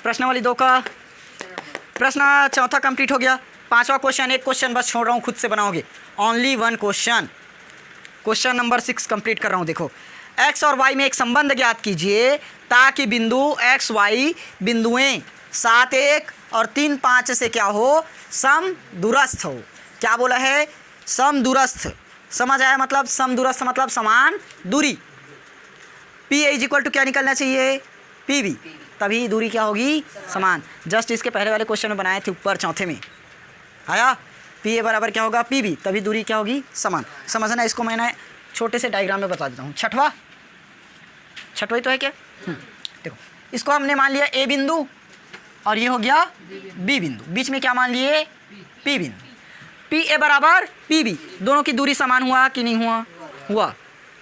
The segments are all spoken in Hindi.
प्रश्नावली 2 का प्रश्न चौथा कंप्लीट हो गया। पांचवा क्वेश्चन, एक क्वेश्चन बस छोड़ रहा हूँ, खुद से बनाओगे। Only one question, question number 6 complete कर रहा हूँ। देखो, एक्स और वाई में एक संबंध ज्ञात कीजिए ताकि बिंदु एक्स वाई बिंदुएं 7 1 और 3 5 से क्या हो, सम दूरस्थ हो। क्या बोला है, सम दूरस्थ। समझ आया, मतलब सम दूरस्थ मतलब समान दूरी। पी इज इक्वल टू क्या निकलना चाहिए, पी बी, तभी दूरी क्या होगी, समान। जस्ट इसके पहले वाले क्वेश्चन में बनाए थे ऊपर चौथे में आया, पी ए बराबर क्या होगा, पी बी, तभी दूरी क्या होगी, समान। समझना, इसको मैंने छोटे से डायग्राम में बता देता हूँ। छठवा ही तो है क्या। देखो, इसको हमने मान लिया ए बिंदु और ये हो गया बी बिंदु, बीच में क्या मान लिए, पी बिंदु। पी ए बराबर पी बी, दोनों की दूरी समान हुआ कि नहीं हुआ, हुआ।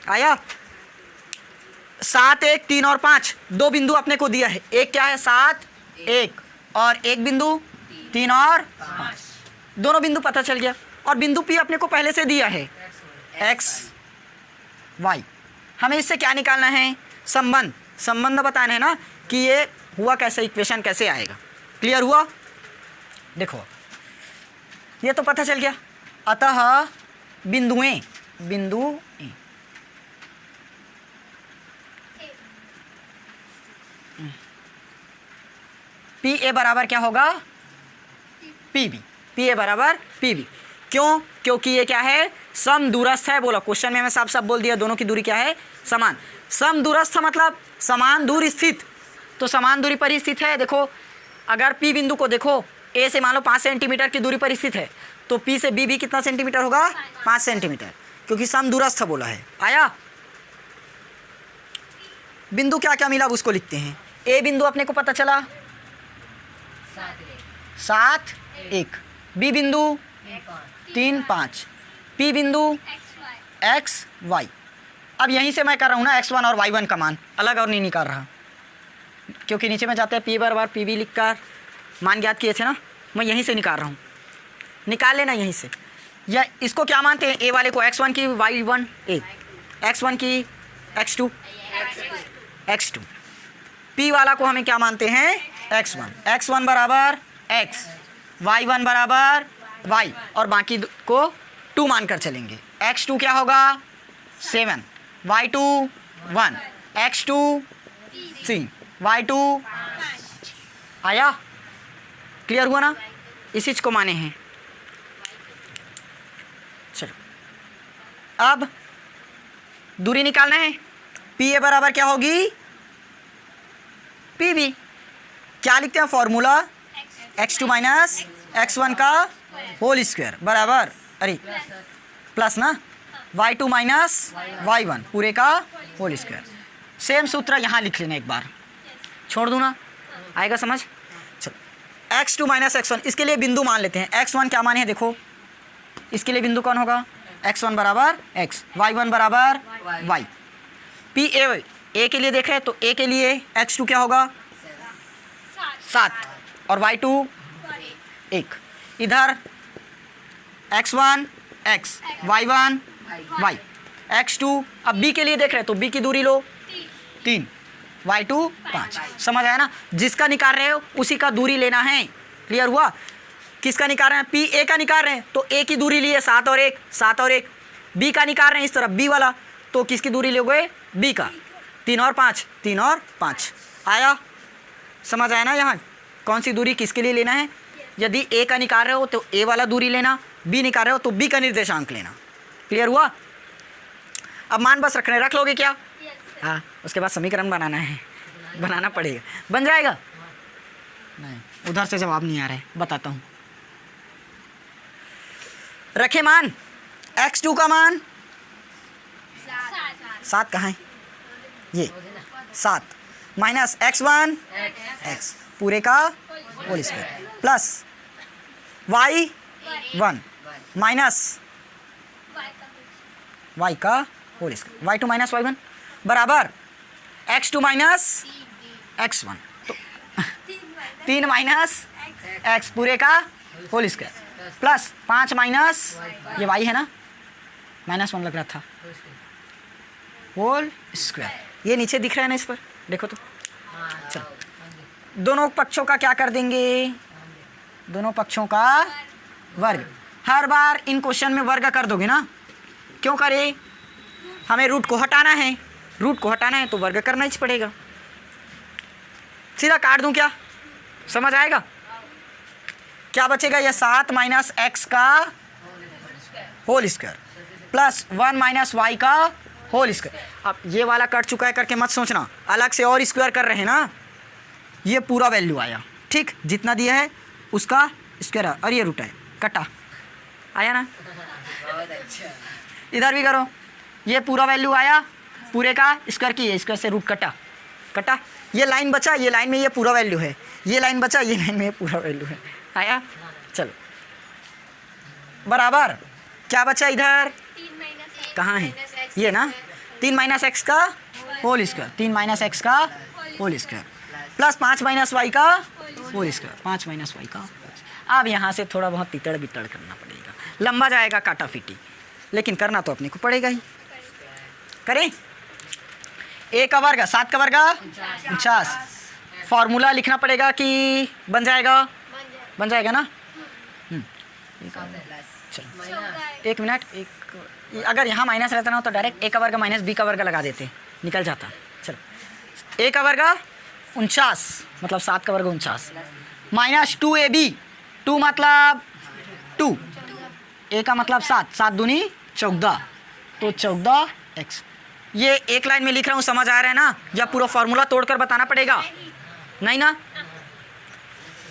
आया, 7 1 3 और 5 दो बिंदु अपने को दिया है। एक क्या है, 7 1 और एक बिंदु 3 और 5, दोनों बिंदु पता चल गया। और बिंदु पी अपने को पहले से दिया है एक्स वाई। हमें इससे क्या निकालना है, संबंध बताना है ना कि ये हुआ कैसे, इक्वेशन कैसे आएगा। क्लियर हुआ। देखो, ये तो पता चल गया। अतः बिंदु पी ए बराबर क्या होगा, पी बी, पी ए बराबर पी बी। क्यों, क्योंकि ये क्या है, सम दूरस्थ है। बोलो, क्वेश्चन में मैं साफ बोल दिया, दोनों की दूरी क्या है, समान। सम दूरस्थ मतलब समान दूर स्थित, तो समान दूरी पर ही स्थित है। देखो, अगर पी बिंदु को देखो, ए से मान लो 5 सेंटीमीटर की दूरी पर स्थित है, तो पी से बी भी कितना सेंटीमीटर होगा, 5 सेंटीमीटर, क्योंकि सम दूरस्थ बोला है। आया, बिंदु क्या क्या मिला अब उसको लिखते हैं। ए बिंदु अपने को पता चला 7 1, बी बिंदु 3 5, पी बिंदु एक्स वाई। अब यहीं से मैं कर रहा हूँ ना x1 और y1 का मान अलग और नहीं निकाल रहा, क्योंकि नीचे में जाते हैं पी बराबर पी बी लिख कर मान ज्ञात किए थे ना, मैं यहीं से निकाल रहा हूँ। निकाल लेना यहीं से। या इसको क्या मानते हैं, ए वाले को x1 की y1 ए, x1 की x2 x2, पी वाला को हमें क्या मानते हैं, x1 बराबर x, y1 बराबर y, और बाकी को 2 मानकर चलेंगे। x2 क्या होगा 7, y2 1, x2 3, y2 आया। क्लियर हुआ ना, इसी चीज को माने हैं। चलो, अब दूरी निकालना है। पी ए बराबर क्या होगी, पी बी। क्या लिखते हैं फॉर्मूला, x2 माइनस x1 का होल स्क्वायर बराबर, अरे प्लस ना, y2 माइनस y1 पूरे का होल स्क्वायर। सेम सूत्र यहाँ लिख लेना, एक बार छोड़ दूँ ना, आएगा समझ। चलो, x2 माइनस x1, इसके लिए बिंदु मान लेते हैं। x1 क्या माने हैं, देखो इसके लिए बिंदु कौन होगा, x1 बराबर x, y1 बराबर y। पी ए के लिए देख रहे हैं, तो ए के लिए x2 क्या होगा 7 और y2 1। इधर x1 x, y1 y, x2। अब b के लिए देख रहे हैं, तो b की दूरी लो 3, y2 5। समझ आया ना, जिसका निकाल रहे हो उसी का दूरी लेना है। क्लियर हुआ। किसका निकाल रहे हैं, पी ए का निकाल रहे हैं, तो ए की दूरी लिए 7 और 1, बी का निकाल रहे हैं इस तरफ बी वाला, तो किसकी दूरी लोगे, बी का, 3 और 5 आया। समझ आया ना, यहाँ कौन सी दूरी किसके लिए लेना है। यदि ए का निकाल रहे हो तो ए वाला दूरी लेना, बी निकाल रहे हो तो बी का निर्देशांक लेना। क्लियर हुआ। अब मान बस रखने, रख लोगे क्या, हाँ, उसके बाद समीकरण बनाना है, बनाना पड़ेगा, बन जाएगा। नहीं, उधर से जवाब नहीं आ रहा है, बताता हूँ। रखे मान, x2 का मान 7 कहाँ है, ये 7 माइनस x1 x पूरे का whole square plus y1 minus y का whole square, y2 minus y1 बराबर x2 माइनस x1, तो 3 माइनस x पूरे का होल स्क्वायर प्लस 5 माइनस ये y है ना, -1 लग रहा था, होल स्क्वायर। ये नीचे दिख रहा है ना, इस पर देखो तो। चलो, दोनों पक्षों का क्या कर देंगे, दोनों पक्षों का वर्ग। हर बार इन क्वेश्चन में वर्ग कर दोगे ना, क्यों करे, हमें रूट को हटाना है, रूट को हटाना है तो वर्ग करना ही पड़ेगा। सीधा काट दूं क्या, समझ आएगा? क्या बचेगा, ये 7 माइनस एक्स का whole square plus 1 minus y का होल स्क्वायर। अब ये वाला कट चुका है करके मत सोचना, अलग से और स्क्वायर कर रहे हैं ना, ये पूरा वैल्यू आया, ठीक, जितना दिया है उसका स्क्वायर, और ये रूट है, कटा आया ना। इधर भी करो, ये पूरा वैल्यू आया, पूरे का स्क्वायर की, ये स्क्वायर से रूट कटा, कटा, ये लाइन बचा, ये लाइन में ये पूरा वैल्यू है, ये लाइन बचा, ये लाइन में ये पूरा वैल्यू है, आया। चलो बराबर, क्या बचा इधर, कहाँ है ये ना, 3 माइनस एक्स का होल स्क्वायर, 3 माइनस एक्स का whole square plus 5 minus y का होल स्क्वायर, 5 माइनस वाई का। अब यहाँ से थोड़ा बहुत तितड़ बितड़ करना पड़ेगा, लंबा जाएगा काटा फीटी, लेकिन करना तो अपने को पड़ेगा ही। करें, ए का वर्ग 7 का वर्ग 49, फॉर्मूला लिखना पड़ेगा कि बन जाएगा, बन जाएगा ना। चलो 1 मिनट, एक अगर यहाँ माइनस रहता ना तो डायरेक्ट ए का वर्ग माइनस बी का वर्ग लगा देते, निकल जाता। चलो ए का वर्ग 49 मतलब 7 का वर्ग 49 माइनस 2ab, 2 मतलब 2, ए का मतलब 7, 7 दूनी 14, तो 14x। ये एक लाइन में लिख रहा हूँ, समझ आ रहा है ना, या पूरा फॉर्मूला तोड़कर बताना पड़ेगा, नहीं ना।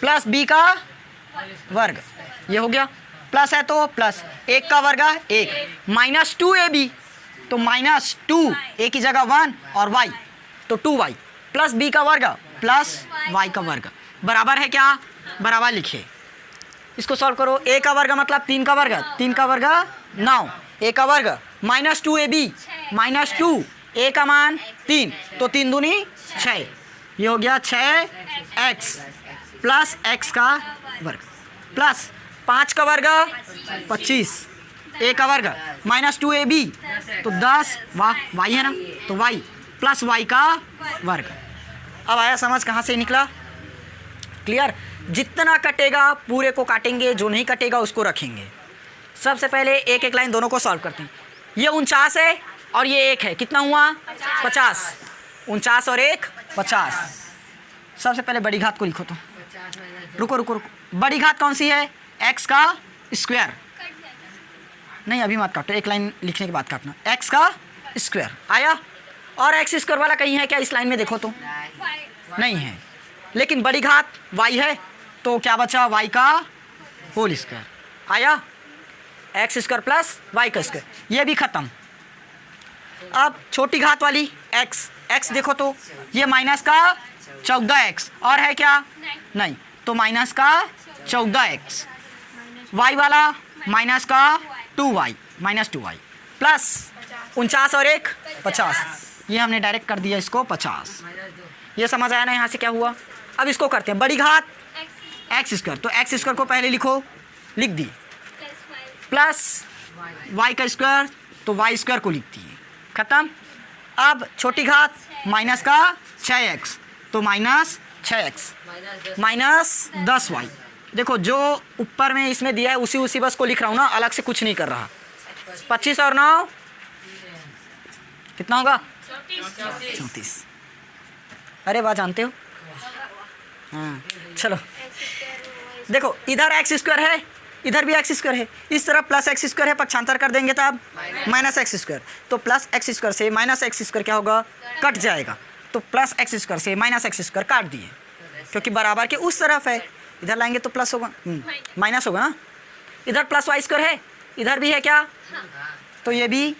प्लस बी का वर्ग, ये हो गया, प्लस है तो प्लस 1 का वर्ग 1 माइनस 2ab, तो माइनस 2 ए की जगह 1 और y तो 2y प्लस बी का वर्ग प्लस y का वर्ग बराबर है क्या, बराबर लिखिए। इसको सॉल्व करो, ए का वर्ग मतलब 3 का वर्ग, 3 का वर्ग 9, ए का वर्ग माइनस 2ab माइनस 2, ए का मान 3 तो 3 दूनी 6, ये हो गया 6x प्लस x का वर्ग प्लस 5 का वर्ग 25, ए का वर्ग माइनस 2ab तो 10 y है ना, तो y प्लस y का वर्ग। अब आया समझ, कहाँ से निकला, क्लियर। जितना कटेगा पूरे को काटेंगे, जो नहीं कटेगा उसको रखेंगे। सबसे पहले एक एक लाइन दोनों को सॉल्व करते हैं। ये 49 है और ये 1 है, कितना हुआ 50, 49 और 1 50। सबसे पहले बड़ी घात को लिखो, तो रुको रुको रुको, बड़ी घात कौन सी है, x का स्क्वायर, नहीं अभी मत काटो, एक लाइन लिखने के बाद काटना, x का स्क्वायर आया। और x स्क्वायर वाला कहीं है क्या इस लाइन में, देखो तो नहीं है, लेकिन बड़ी घात y है तो क्या बचा, y का होल स्क्वायर आया, x स्क्वायर प्लस y का स्क्वायर, ये भी ख़त्म। अब छोटी घात वाली x देखो तो ये माइनस का 14x और है क्या, नहीं, तो माइनस का 14x, y वाला माइनस का 2y माइनस 2y प्लस 49 और 1 50, ये हमने डायरेक्ट कर दिया इसको 50। ये समझ आया ना, यहाँ से क्या हुआ। अब इसको करते हैं बड़ी घात एक्स स्क्वायर, तो एक्स स्क्वायर को पहले लिखो, लिख दी, प्लस वाई का स्क्वायर तो वाई स्क्वायर को लिख दिए, ख़त्म। अब छोटी घात माइनस का 6x तो माइनस 6x माइनस 10y। देखो जो ऊपर में इसमें दिया है उसी बस को लिख रहा हूँ ना, अलग से कुछ नहीं कर रहा। 25 और 9 कितना होगा 34। अरे वाह, जानते हो। हाँ चलो देखो, इधर एक्स स्क्वायर है, इधर भी एक्स स्क्वायर है, इस तरफ प्लस एक्स स्क्वायर है, पक्षांतर कर देंगे तब माइनस एक्स स्क्वायर, तो प्लस एक्स स्क्वायर से माइनस एक्स स्क्वायर क्या होगा, कट जाएगा। तो प्लस एक्स स्क्वायर से माइनस एक्स स्क्वायर काट दिए, क्योंकि बराबर के उस तरफ है, इधर लाएंगे तो प्लस होगा, माइनस होगा ना। इधर प्लस वाई स्क्वायर है, इधर भी है क्या, तो ये भी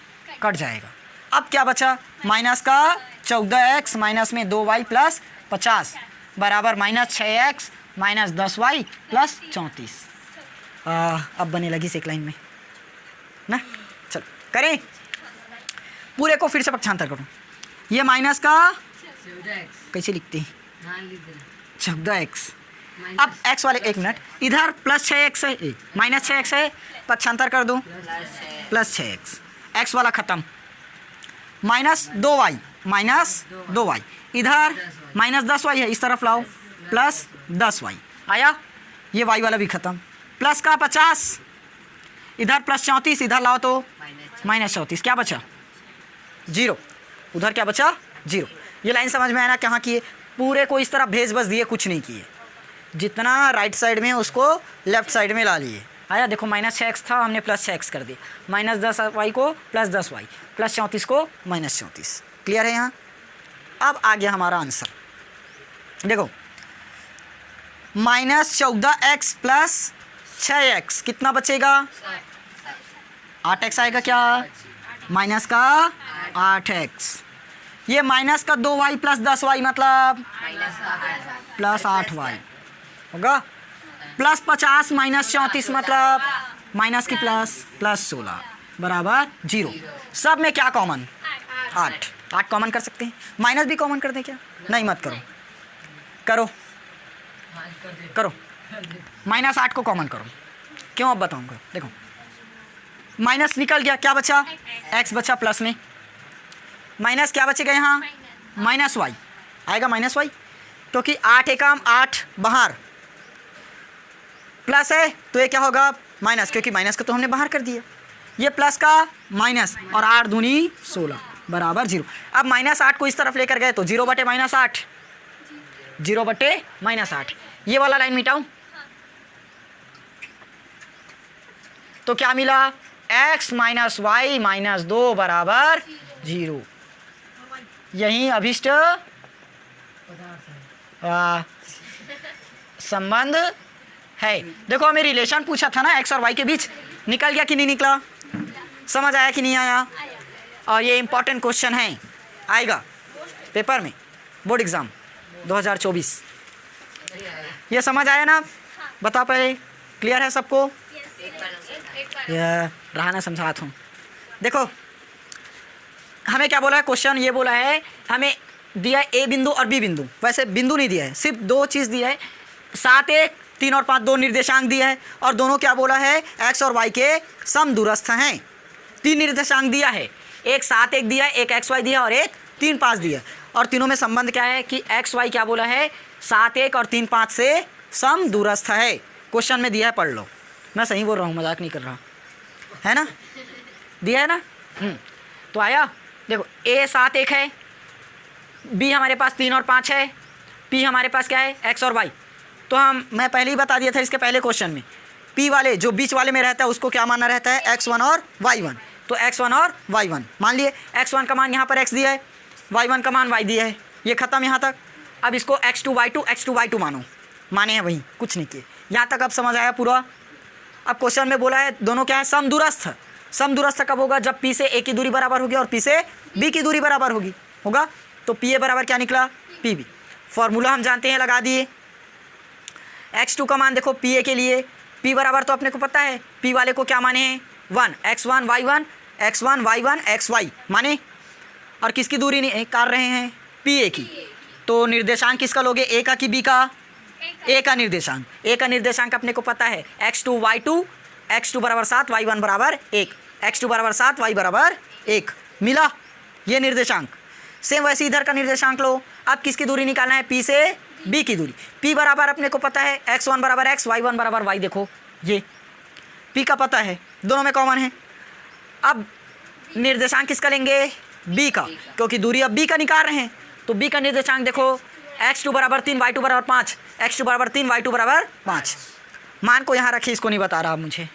कट जाएगा। अब क्या बचा, माइनस का 14x माइनस में 2y प्लस 50 बराबर minus 6x minus 10y plus 34। अब बने लगी इस एक लाइन में ना। चलो करें, पूरे को फिर से पक्षांतर करो। ये माइनस का कैसे लिखते हैं, 14x। अब x वाले, एक मिनट, इधर प्लस 6x है, माइनस 6x है, पक्षांतर कर दूँ, प्लस 6x, x वाला ख़त्म, माइनस 2y माइनस 2y, इधर माइनस 10y है, इस तरफ लाओ प्लस 10y आया, ये y वाला भी खत्म, प्लस का 50, इधर प्लस 34, इधर लाओ तो माइनस 34, क्या बचा 0, उधर क्या बचा 0। ये लाइन समझ में आया ना, कहाँ किए, पूरे को इस तरह भेज बस दिए, कुछ नहीं किए, जितना राइट साइड में उसको लेफ्ट साइड में ला लिए। आया, देखो माइनस 6x था, हमने प्लस 6x कर दिया, माइनस 10y को प्लस 10y, प्लस 34 को माइनस 34। क्लियर है यहाँ। अब आ गया हमारा आंसर, देखो माइनस 14x प्लस 6x कितना बचेगा 8x आएगा, क्या माइनस का 8x, ये माइनस का 2y प्लस 10y मतलब प्लस 8y होगा, प्लस 50 माइनस 34 मतलब माइनस की प्लस 16 बराबर 0। सब में क्या कॉमन 8 कॉमन कर सकते हैं, माइनस भी कॉमन कर दें क्या, नहीं मत करो, करो करो माइनस 8 को कॉमन करो, क्यों अब बताऊंगा। देखो माइनस निकल गया, क्या बचा x बचा, प्लस में माइनस क्या बचेगा यहाँ माइनस y आएगा, माइनस y, क्योंकि 8 एकम 8 बाहर, प्लस है तो ये क्या होगा माइनस, क्योंकि माइनस का तो हमने बाहर कर दिया, ये प्लस का माइनस और 8 दूनी 16 बराबर 0। अब माइनस 8 को इस तरफ लेकर गए तो 0 बटे माइनस 8, 0 बटे माइनस 8, ये वाला लाइन मिटाऊं तो क्या मिला x माइनस वाई माइनस 2 बराबर 0। यही अभिष्ट संबंध है। देखो हमें रिलेशन पूछा था ना x और y के बीच, निकल गया कि नहीं निकला, समझ आया कि नहीं आया। और ये इम्पॉर्टेंट क्वेश्चन है, आएगा पेपर में, बोर्ड एग्ज़ाम 2024। ये समझ आया ना, बता पहले, क्लियर है सबको, रहा ना समझाता हूँ। देखो हमें क्या बोला है, क्वेश्चन ये बोला है, हमें दिया है ए बिंदु और बी बिंदु, वैसे बिंदु नहीं दिया है, सिर्फ दो चीज़ दिया है, 7 1 3 और 5 दो निर्देशांक दिया है, और दोनों क्या बोला है x और y के समदूरस्थ हैं। 3 निर्देशांक दिया है, एक 7 1 दिया है, एक x y दिया और एक 3 5 दिया, और तीनों में संबंध क्या है कि x y क्या बोला है 7 1 और 3 5 से समदूरस्थ है। क्वेश्चन में दिया है, पढ़ लो, मैं सही बोल रहा हूँ, मजाक नहीं कर रहा, है ना, दिया है ना। तो आया, देखो a 7 1 है, b हमारे पास 3 और 5 है, p हमारे पास क्या है x और y। तो मैं पहले ही बता दिया था इसके पहले क्वेश्चन में, p वाले जो बीच वाले में रहता है उसको क्या मानना रहता है x1 और y1, तो x1 और y1 मान लिए, x1 का मान यहाँ पर x दिया है, y1 का मान y दिया है, ये खत्म यहाँ तक। अब इसको x2 y2 मानो, माने हैं वही, कुछ नहीं किए, यहाँ तक अब समझ आया पूरा। अब क्वेश्चन में बोला है दोनों क्या है समदूरस्थ, समदूरस्थ कब होगा जब p से a की दूरी बराबर होगी और p से b की दूरी बराबर होगा, तो pa बराबर क्या निकला pb। फॉर्मूला हम जानते हैं, लगा दिए, x2 का मान देखो pa के लिए, p बराबर तो अपने को पता है, p वाले को क्या माने हैं 1 x1 y1 x1 y1 xy माने, और किसकी दूरी निकाल रहे हैं pa की, तो निर्देशांक किसका लोगे a का कि b का, a का निर्देशांक, a का निर्देशांक अपने को पता है x2 y2, x2 बराबर 7 y1 बराबर 1, x2 बराबर 7 y बराबर 1 मिला ये निर्देशांक। सेम वैसे इधर का निर्देशांक लो, अब किसकी दूरी निकालना है p से b की दूरी, p बराबर अपने को पता है x1 बराबर x, y1 बराबर y, देखो ये p का पता है, दोनों में कॉमन है। अब निर्देशांक किसका लेंगे b का, क्योंकि दूरी अब b का निकाल रहे हैं, तो b का निर्देशांक देखो x2 बराबर 3 y2 बराबर 5, x2 बराबर 3 y2 बराबर 5। मान को यहाँ रखिए, इसको नहीं बता रहा मुझे,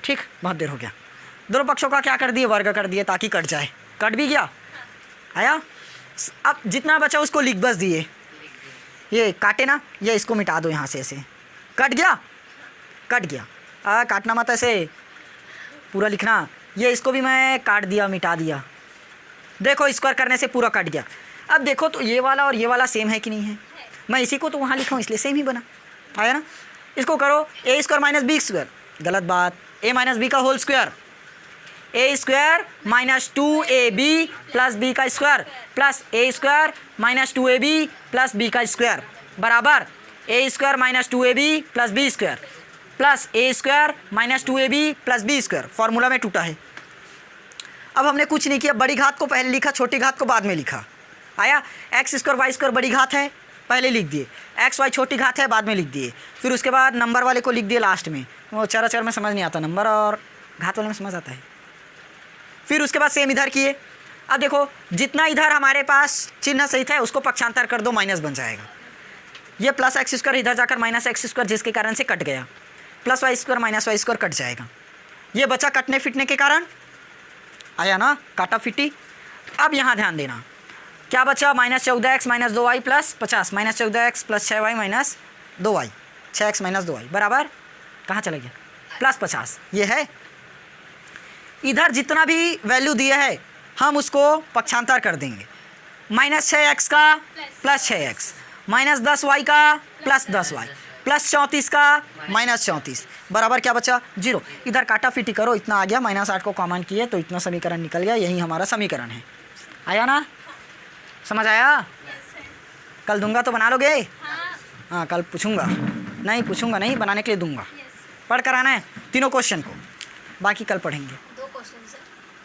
ठीक, बहुत देर हो गया। दोनों पक्षों का क्या कर दिए वर्ग कर दिए ताकि कट जाए, कट भी गया आया। अब जितना बचा उसको लिख बस दिए, ये काटे ना, ये इसको मिटा दो यहाँ से, ऐसे कट गया, कट गया, काटना मत ऐसे पूरा लिखना, ये इसको भी मैं काट दिया, मिटा दिया, देखो स्क्वायर करने से पूरा कट गया। अब देखो तो ये वाला और ये वाला सेम है कि नहीं है, मैं इसी को तो वहाँ लिखा हूँ इसलिए सेम ही बना, आया ना। इसको करो A square minus B square, गलत बात, ए माइनस बी का whole square, A square minus 2ab plus B का square plus A square minus 2ab plus B का स्क्वायर बराबर A square minus 2ab plus B square plus A square minus 2ab plus B square. Formula में टूटा है। अब हमने कुछ नहीं किया, बड़ी घात को पहले लिखा, छोटी घात को बाद में लिखा, आया। एक्स स्क्वायर वाई स्क्वायर बड़ी घात है, पहले लिख दिए, एक्स वाई छोटी घात है बाद में लिख दिए, फिर उसके बाद नंबर वाले को लिख दिए लास्ट में। वो चर में समझ नहीं आता, नंबर और घात वाले में समझ आता है। फिर उसके बाद सेम इधर किए। अब देखो जितना इधर हमारे पास चिन्ह सही था उसको पक्षांतर कर दो, माइनस बन जाएगा। ये प्लस एक्स स्क्वायर इधर जाकर माइनस एक्स स्क्वायर जिसके कारण से कट गया, plus y square minus y square cut जाएगा। ये बचा कटने फिटने के कारण, आया ना काटा फिटी। अब यहाँ ध्यान देना क्या बचा, -14x minus 2y plus 50, -14x plus 6y minus 2y, 6x minus 2y बराबर कहाँ चला गया, प्लस 50। ये है इधर जितना भी वैल्यू दिया है हम उसको पक्षांतर कर देंगे। -6x का प्लस 6x, -10y का प्लस 10y, प्लस 34 का -34 बराबर क्या बचा 0। इधर काटा फिटी करो, इतना आ गया, -8 को कॉमन किए तो इतना समीकरण निकल गया, यही हमारा समीकरण है। आया ना, समझ आया? कल दूंगा तो बना लोगे? हाँ कल पूछूंगा, नहीं पूछूंगा नहीं, बनाने के लिए दूंगा। पढ़ कर आना है तीनों क्वेश्चन को, बाकी कल पढ़ेंगे।